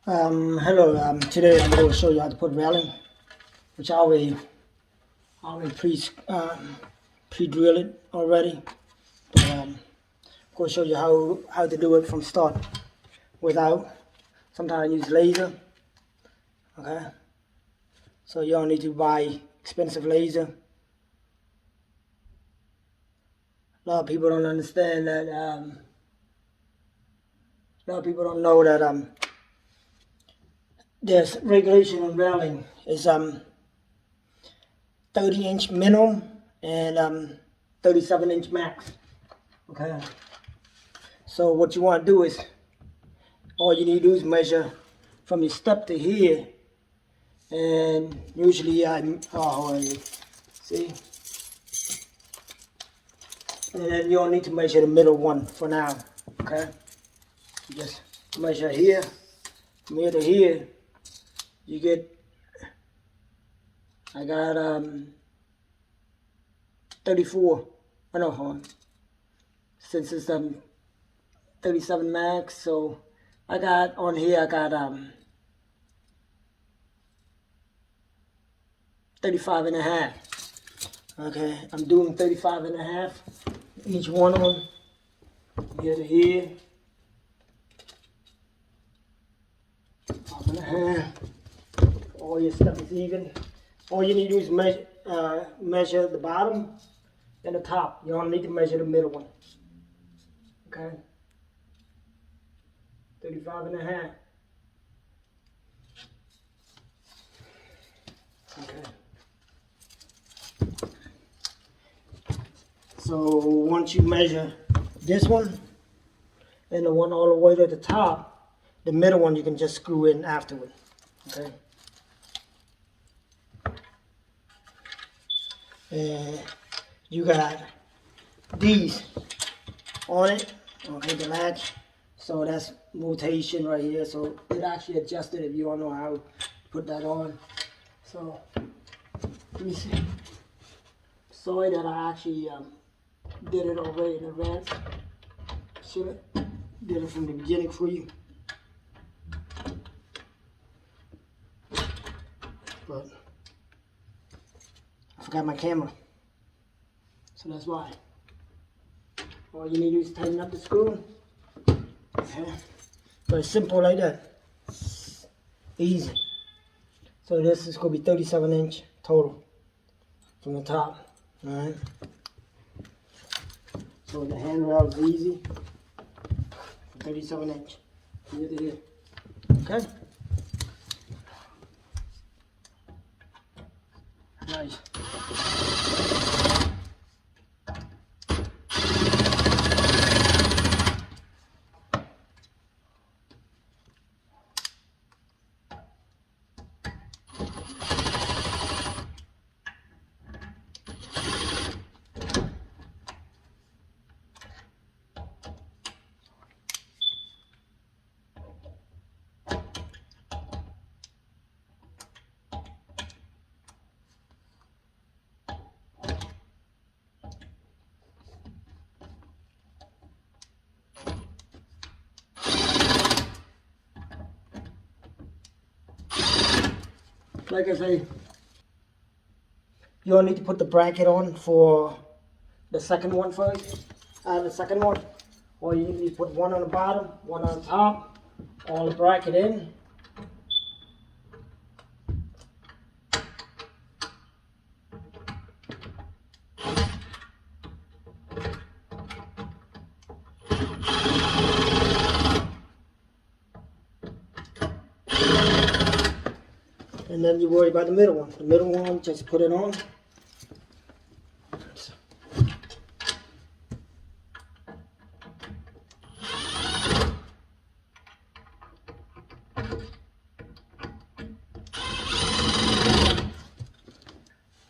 Hello, today I'm going to show you how to put railing, which I already pre-drill it already. But I'm going to show you how to do it from start without. Sometimes I use laser, okay? So you don't need to buy expensive laser. A lot of people don't understand that, a lot of people don't know that there's regulation on railing. It's 30-inch minimum and 37-inch max. Okay. So what you want to do is, all you need to do is measure from your step to here, and usually see, and then you don't need to measure the middle one for now. Okay. You just measure here, from here to here. You get, I got 34. I know, hold on. Since it's 37 max, so I got on here, I got 35 and a half. Okay, I'm doing 35 and a half each one of them, here to here, 5 and a half. All your stuff is even. All you need to do is measure the bottom and the top. You don't need to measure the middle one. Okay, 35 and a half. Okay. So once you measure this one and the one all the way to the top, the middle one you can just screw in afterward. Okay. And you got these on it, okay, the latch. So that's rotation right here. So it actually adjusted if you don't know how to put that on. So let me see. Sorry that I actually did it already in advance. Should have did it from the beginning for you. But I forgot my camera. So that's why. All you need to do is tighten up the screw. Okay. But it's simple like that. Easy. So this is going to be 37 inch total from the top. Alright. So the handrail is easy. 37 inch. Here to here. Okay. Nice. Like I say, you don't need to put the bracket on for the second one first. The second one, or you need to put one on the bottom, one on the top, all the bracket in. And then you worry about the middle one. The middle one, just put it on.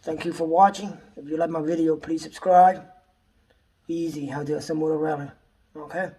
Thank you for watching. If you like my video, please subscribe. Easy how to assemble a railing. Okay?